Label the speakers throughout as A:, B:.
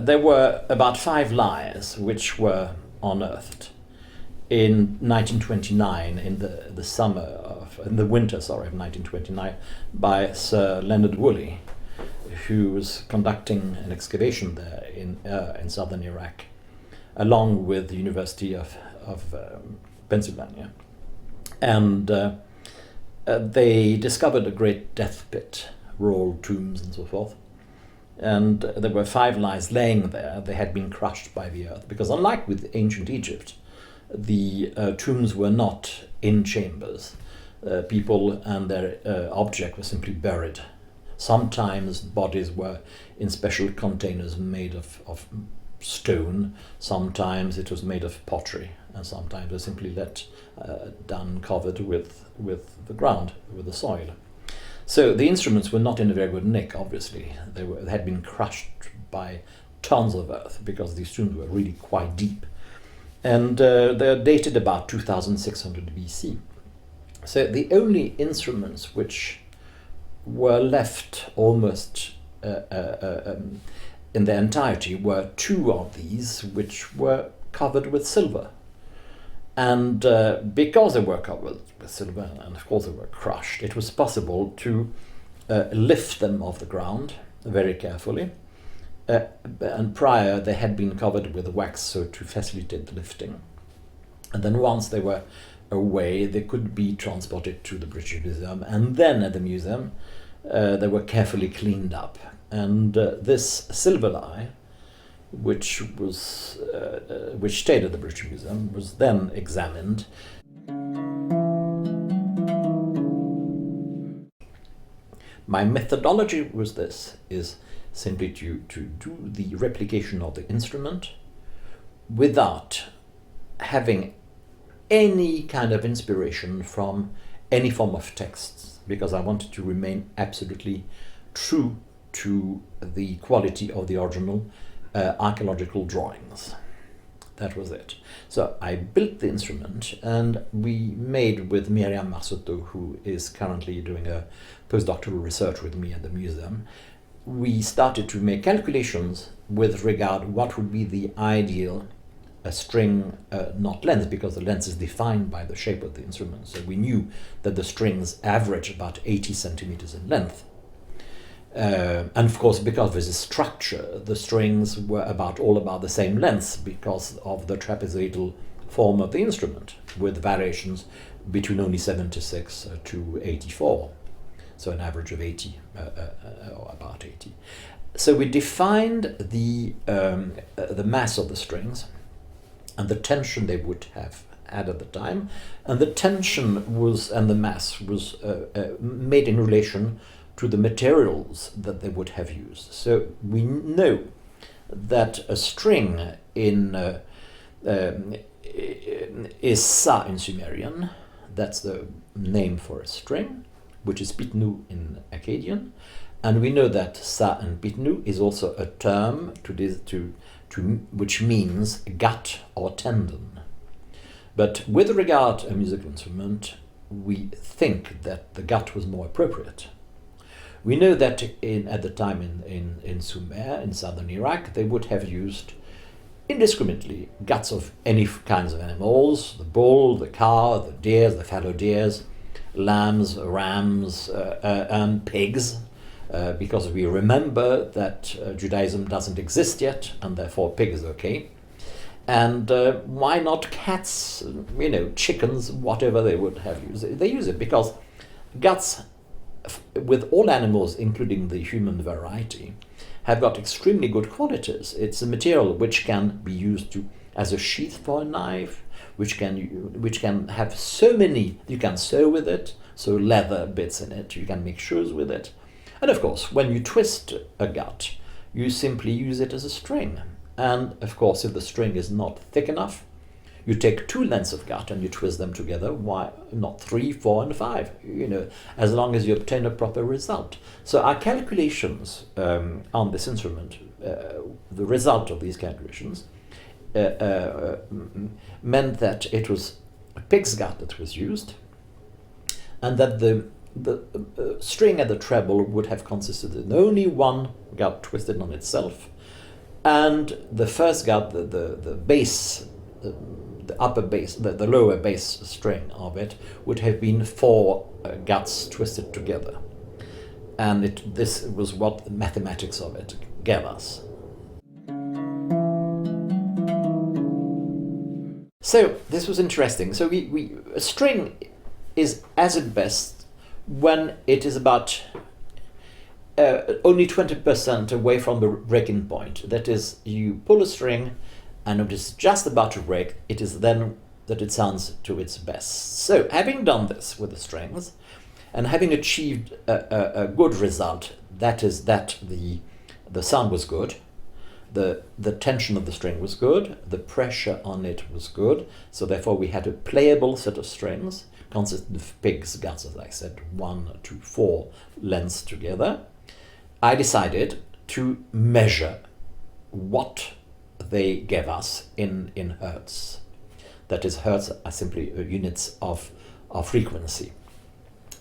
A: there were about 5 lyres which were unearthed in 1929, in the winter of 1929, by Sir Leonard Woolley, who was conducting an excavation there in southern Iraq, along with the University of Pennsylvania, and they discovered a great death pit, royal tombs and so forth. And there were 5 lyres laying there. They had been crushed by the earth, because unlike with ancient Egypt, the tombs were not in chambers. People and their object were simply buried. Sometimes bodies were in special containers made of stone, sometimes it was made of pottery, and sometimes they simply let down covered with the ground, with the soil. So the instruments were not in a very good nick, obviously. They had been crushed by tons of earth, because these tombs were really quite deep. And they're dated about 2600 BC. So the only instruments which were left almost in their entirety were 2 of these, which were covered with silver. And because they were covered with silver, and of course they were crushed, it was possible to lift them off the ground very carefully. And prior they had been covered with wax, so to facilitate the lifting. And then once they were away, they could be transported to the British Museum, and then at the museum they were carefully cleaned up. And this silver lyre, which stayed at the British Museum, was then examined. My methodology was is simply to do the replication of the instrument without having any kind of inspiration from any form of texts, because I wanted to remain absolutely true to the quality of the original archaeological drawings. That was it. So I built the instrument, and we made with Miriam Marsotto, who is currently doing a postdoctoral research with me at the museum, we started to make calculations with regard what would be the ideal string knot length, because the length is defined by the shape of the instrument. So we knew that the strings average about 80 centimeters in length. And of course, because of this structure, the strings were all about the same length, because of the trapezoidal form of the instrument, with variations between only 76 to 84. So an average of 80, or about 80. So we defined the mass of the strings and the tension they would have had at the time, and the tension and the mass was made in relation to the materials that they would have used. So we know that a string is sa in Sumerian. That's the name for a string, which is pitnu in Akkadian, and we know that sa and pitnu is also a term which means gut or tendon. But with regard to a musical instrument, we think that the gut was more appropriate. We know that at the time in Sumer, in southern Iraq, they would have used indiscriminately guts of any kinds of animals: the bull, the cow, the deers, the fallow deers, lambs, rams, and pigs, because we remember that Judaism doesn't exist yet, and therefore pig is okay. And why not cats, chickens, whatever they would have used. They use it because guts, with all animals, including the human variety, have got extremely good qualities. It's a material which can be used as a sheath for a knife, which can have so many, you can sew with it, so leather bits in it, you can make shoes with it. And of course, when you twist a gut, you simply use it as a string. And of course, if the string is not thick enough, you take 2 lengths of gut and you twist them together. Why not 3, 4, and 5? As long as you obtain a proper result. So our calculations on this instrument, the result of these calculations, meant that it was a pig's gut that was used, and that the string at the treble would have consisted in only one gut twisted on itself, and the first gut, the bass, the upper bass, the lower bass string of it would have been 4 guts twisted together. And this was what the mathematics of it gave us. So this was interesting. So a string is as at best when it is about only 20% away from the breaking point. That is, you pull a string and it is just about to break, it is then that it sounds to its best. So having done this with the strings and having achieved a good result, that is that the sound was good, the tension of the string was good, the pressure on it was good, so therefore we had a playable set of strings consisting of pig's guts, as I said, 1 to 4 lengths together. I decided to measure what they gave us in hertz. That is, hertz are simply units of frequency.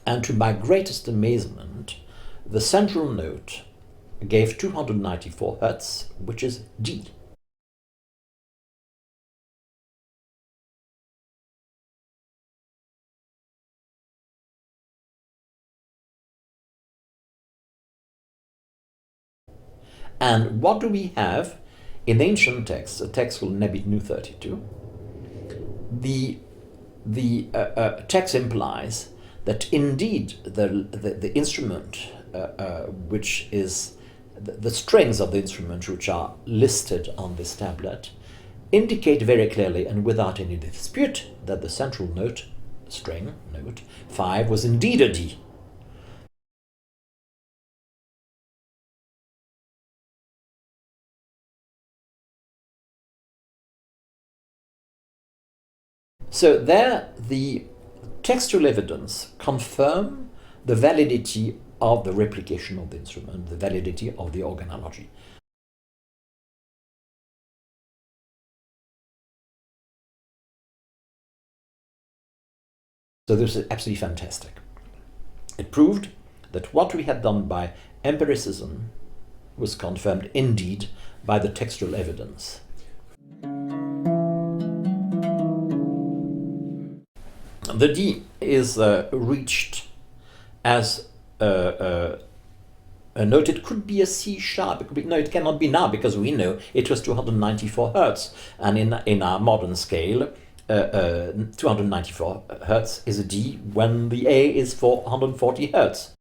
A: And to my greatest amazement, the central note gave 294 hertz, which is D. And what do we have in ancient texts? A text called Nebit-Nu 32. The text implies that indeed the instrument, which is the strings of the instrument which are listed on this tablet, indicate very clearly and without any dispute that the central note, string, note 5, was indeed a D. So there, the textual evidence confirm the validity of the replication of the instrument, the validity of the organology. So this is absolutely fantastic. It proved that what we had done by empiricism was confirmed indeed by the textual evidence. The D is reached as a note. It could be a C sharp. It could be, no, it cannot be now, because we know it was 294 hertz, and in our modern scale, 294 hertz is a D when the A is 440 hertz.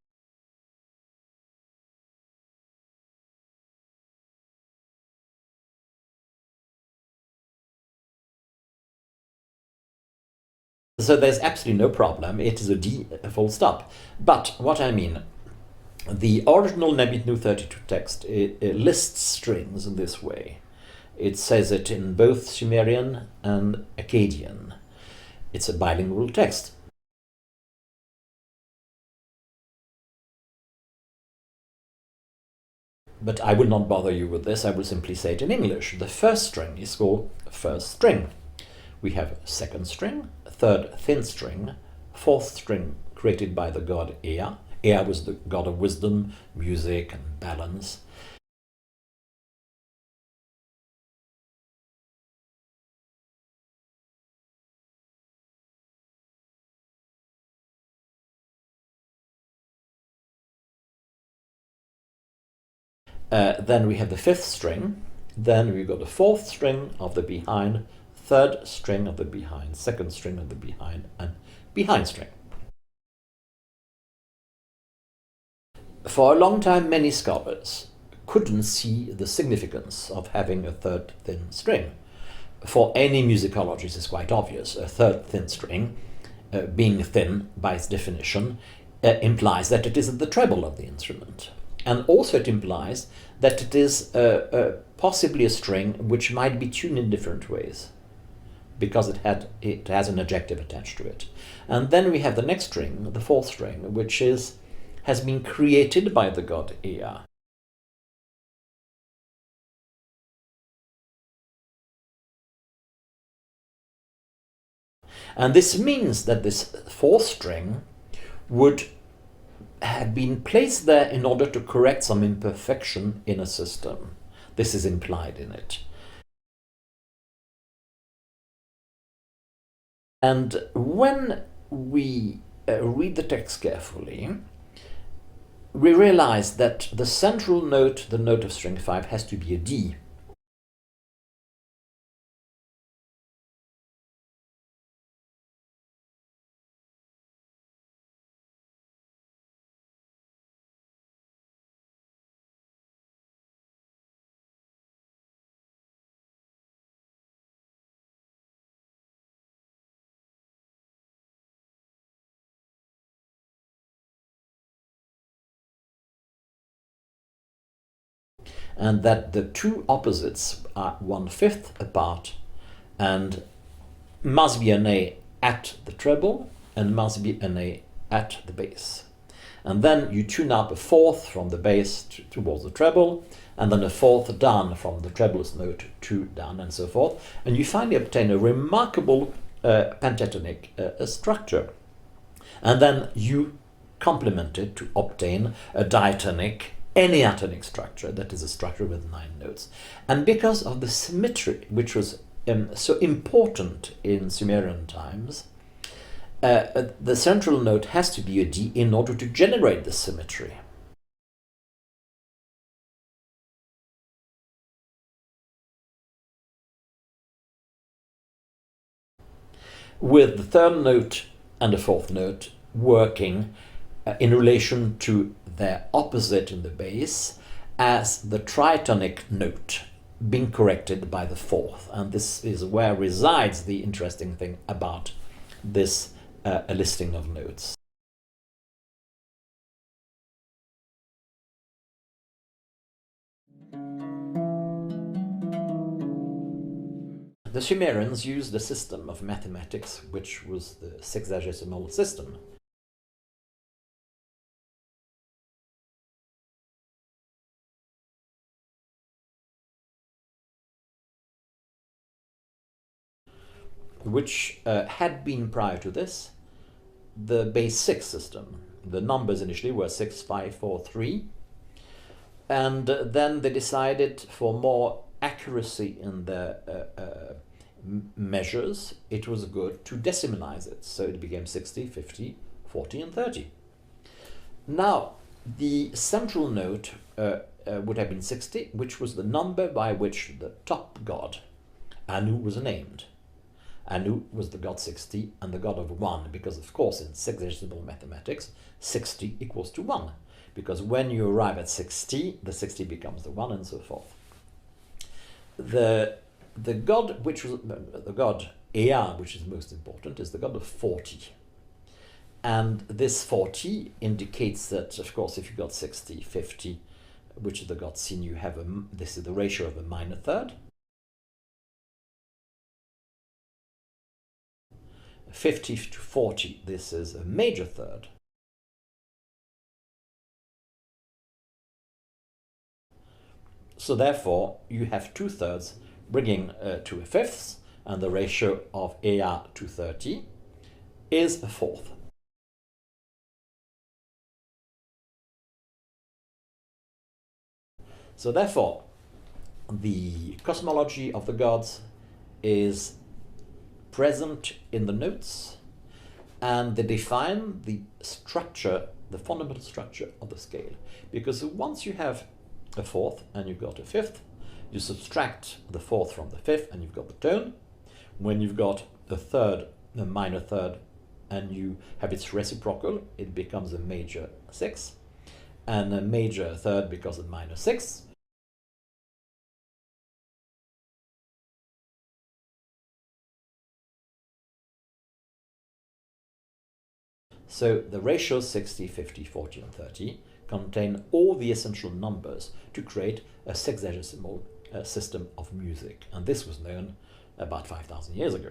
A: So there's absolutely no problem. It is a D, full stop. But what I mean, the original Nebit-Nu 32 text, it lists strings in this way. It says it in both Sumerian and Akkadian. It's a bilingual text. But I will not bother you with this. I will simply say it in English. The first string is called first string. We have second string, third thin string, fourth string created by the god Ea. Ea was the god of wisdom, music, and balance. Then we have the fifth string. Then we got the fourth string of the behind, third string of the behind, second string of the behind, and behind string. For a long time, many scholars couldn't see the significance of having a third thin string. For any musicologist, it's quite obvious. A third thin string, being thin by its definition, implies that it is at the treble of the instrument. And also it implies that it is possibly a string which might be tuned in different ways, because it has an adjective attached to it. And then we have the next string, the fourth string, which has been created by the god Ea. And this means that this fourth string would have been placed there in order to correct some imperfection in a system. This is implied in it. And when we read the text carefully, we realize that the central note, the note of string 5, has to be a D. And that the two opposites are 1/5 apart and must be an A at the treble and must be an A at the bass. And then you tune up a fourth from the bass towards the treble, and then a fourth down from the treble's note to down, and so forth. And you finally obtain a remarkable pentatonic structure. And then you complement it to obtain a diatonic, enneatonic structure, that is a structure with 9 notes. And because of the symmetry, which was so important in Sumerian times, the central note has to be a D in order to generate the symmetry. With the third note and the fourth note working in relation to their opposite in the bass as the tritonic note being corrected by the fourth. And this is where resides the interesting thing about this listing of notes. The Sumerians used a system of mathematics which was the sexagesimal system. Which had been prior to this the base 6 system. The numbers initially were 6, 5, 4, 3, and then they decided for more accuracy in the measures, it was good to decimalize it. So it became 60, 50, 40, and 30. Now, the central note would have been 60, which was the number by which the top god, Anu, was named. Anu was the god 60 and the god of 1, because of course in sexagesimal mathematics 60 equals to 1, because when you arrive at 60, the 60 becomes the 1, and so forth. The god which was the god Ea, which is most important, is the god of 40. And this 40 indicates that, of course, if you got 60, 50, which is the god Sin, you have this is the ratio of a minor third. 50 to 40, this is a major third. So therefore, you have 2/3 bringing to a fifth, and the ratio of Ea to 30 is a fourth. So therefore, the cosmology of the gods is present in the notes, and they define the structure, the fundamental structure of the scale. Because once you have a fourth and you've got a fifth, you subtract the fourth from the fifth and you've got the tone. When you've got a third, a minor third, and you have its reciprocal, it becomes a major 6, and a major third becomes a minor 6. So the ratios 60, 50, 40, and 30 contain all the essential numbers to create a sexagesimal system of music. And this was known about 5,000 years ago.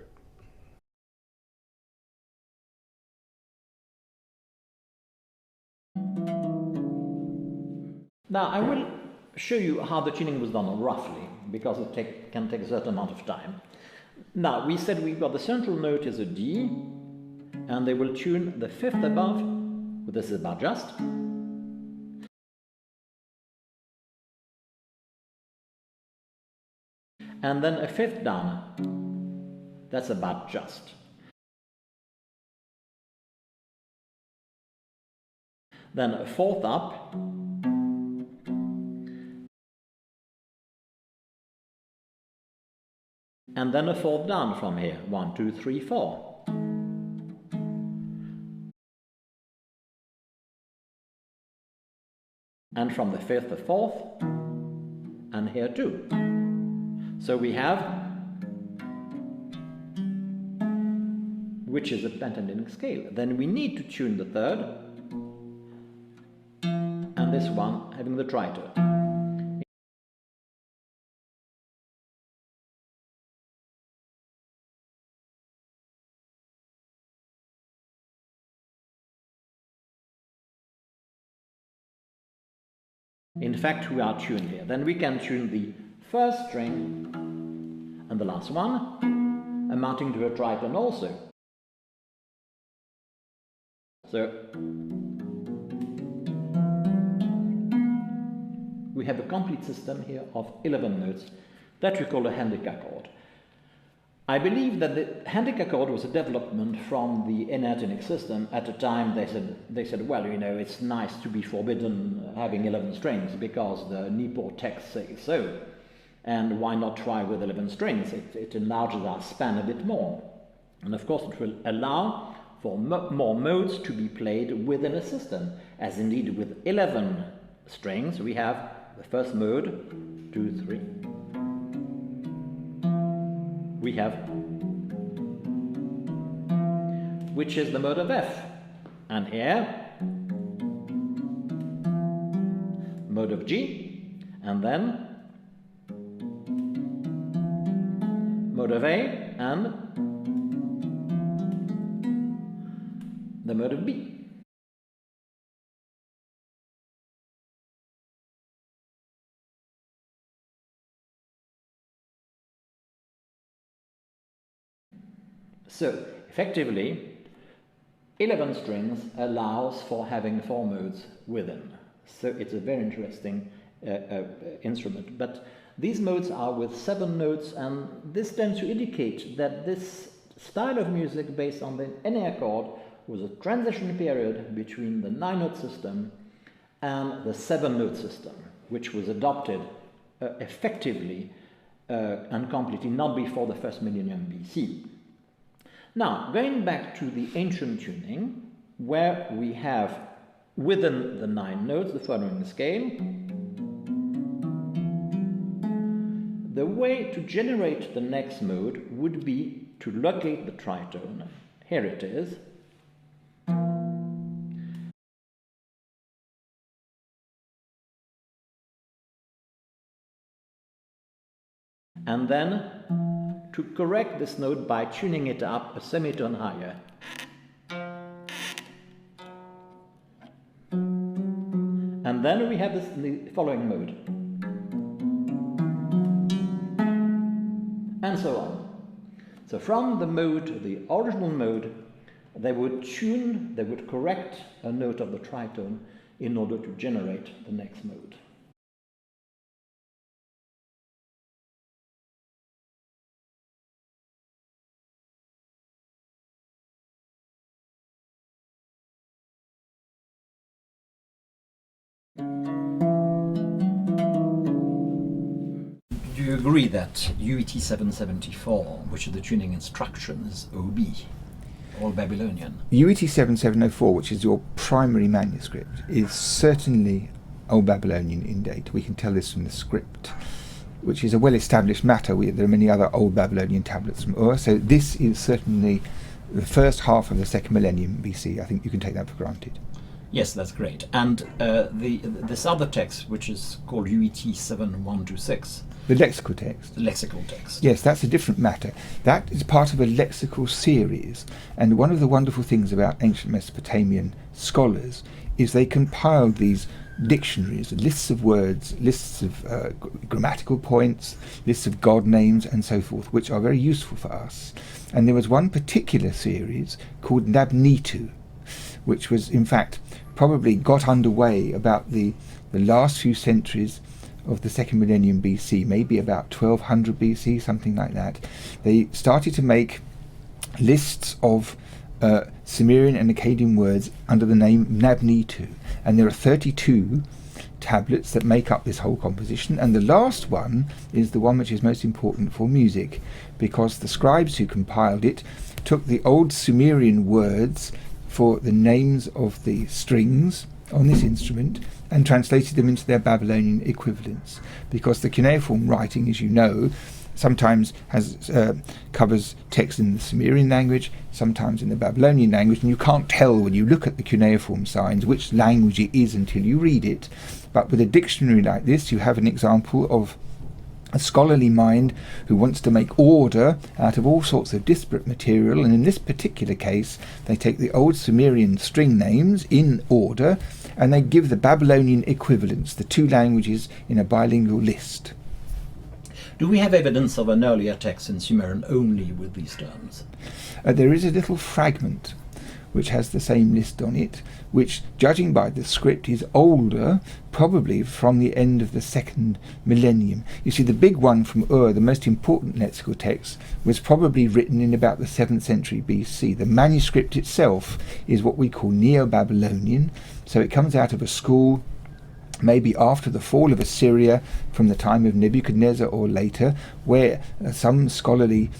A: Now I will show you how the tuning was done roughly, because it can take a certain amount of time. Now, we said we've got the central note is a D, and they will tune the fifth above, but this is about just. and then a fifth down. That's about just. Then a fourth up, and then a fourth down from here. 1, 2, 3, 4. And from the fifth, a fourth, and here too. So we have, which is a pentatonic scale. Then we need to tune the third, and this one having the tritone. In fact, we are tuned here. Then we can tune the first string and the last one, amounting to a tritone also. So we have a complete system here of 11 notes that we call a handicap chord. I believe that the handicap chord was a development from the enartonic system. At the time they said, well, you know, it's nice to be forbidden having 11 strings because the Nippur text says so. And why not try with 11 strings? It enlarges our span a bit more. And of course it will allow for more modes to be played within a system. As indeed with 11 strings we have the first mode, 2, 3. We have, which is the mode of F, and here mode of G, and then mode of A, and the mode of B. So, effectively, 11 strings allows for having 4 modes within. So it's a very interesting instrument. But these modes are with 7 notes, and this tends to indicate that this style of music based on the NA chord was a transition period between the 9-note system and the 7-note system, which was adopted effectively and completely not before the first millennium BC. Now, going back to the ancient tuning, where we have within the 9 notes the following scale, the way to generate the next mode would be to locate the tritone. Here it is. And then to correct this note by tuning it up a semitone higher. And then we have the following mode. And so on. So from the mode, the original mode, they would correct a note of the tritone in order to generate the next mode. Do you agree that UET 774, which is the tuning instruction, is OB, Old Babylonian?
B: UET 7704, which is your primary manuscript, is certainly Old Babylonian in date. We can tell this from the script, which is a well-established matter. There are many other Old Babylonian tablets from Ur, so this is certainly the first half of the second millennium BC. I think you can take that for granted.
A: Yes, that's great. And this other text, which is called UET 7126,
B: the lexical text.
A: The lexical text.
B: Yes, that's a different matter. That is part of a lexical series, and one of the wonderful things about ancient Mesopotamian scholars is they compiled these dictionaries, lists of words, lists of grammatical points, lists of god names and so forth, which are very useful for us. And there was one particular series called Nabnitu, which was in fact probably got underway about the last few centuries of the second millennium BC, maybe about 1200 BC, something like that, they started to make lists of Sumerian and Akkadian words under the name Nabnitu, and there are 32 tablets that make up this whole composition, and the last one is the one which is most important for music, because the scribes who compiled it took the old Sumerian words for the names of the strings on this instrument and translated them into their Babylonian equivalents, because the cuneiform writing, as you know, sometimes covers text in the Sumerian language, sometimes in the Babylonian language, and you can't tell when you look at the cuneiform signs which language it is until you read it. But with a dictionary like this, you have an example of a scholarly mind who wants to make order out of all sorts of disparate material, and in this particular case they take the old Sumerian string names in order and they give the Babylonian equivalents, the two languages, in a bilingual list.
A: Do we have evidence of an earlier text in Sumerian only with these terms?
B: There is a little fragment which has the same list on it, which, judging by the script, is older, probably from the end of the second millennium. You see, the big one from Ur, the most important lexical text, was probably written in about the 7th century BC. The manuscript itself is what we call Neo-Babylonian, so it comes out of a school maybe after the fall of Assyria, from the time of Nebuchadnezzar or later, where in some scholarly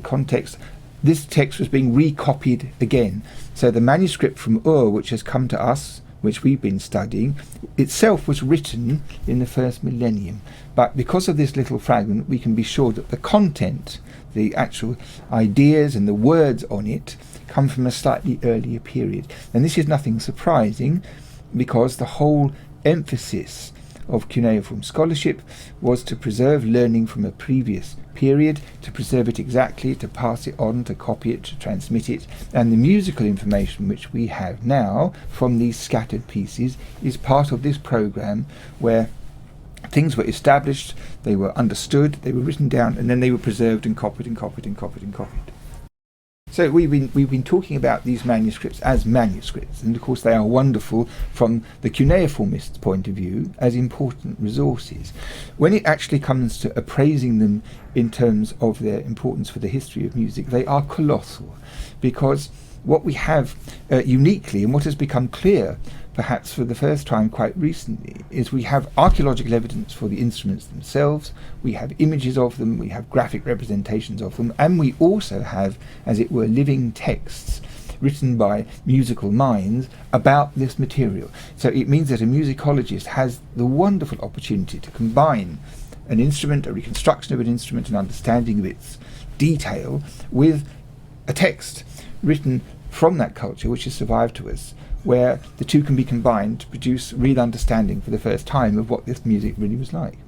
B: context, this text was being recopied again. So the manuscript from Ur, which has come to us, which we've been studying, itself was written in the first millennium. But because of this little fragment, we can be sure that the content, the actual ideas and the words on it, come from a slightly earlier period. And this is nothing surprising, because the whole emphasis of cuneiform scholarship was to preserve learning from a previous period, to preserve it exactly, to pass it on, to copy it, to transmit it, and the musical information which we have now from these scattered pieces is part of this program, where things were established, they were understood, they were written down, and then they were preserved and copied and copied and copied and copied. So we've been talking about these manuscripts as manuscripts, and of course they are wonderful from the cuneiformist's point of view as important resources. When it actually comes to appraising them in terms of their importance for the history of music, they are colossal, because what we have uniquely, and what has become clear perhaps for the first time quite recently, is we have archaeological evidence for the instruments themselves, we have images of them, we have graphic representations of them, and we also have, as it were, living texts written by musical minds about this material. So it means that a musicologist has the wonderful opportunity to combine an instrument, a reconstruction of an instrument, an understanding of its detail, with a text written from that culture which has survived to us, where the two can be combined to produce real understanding for the first time of what this music really was like.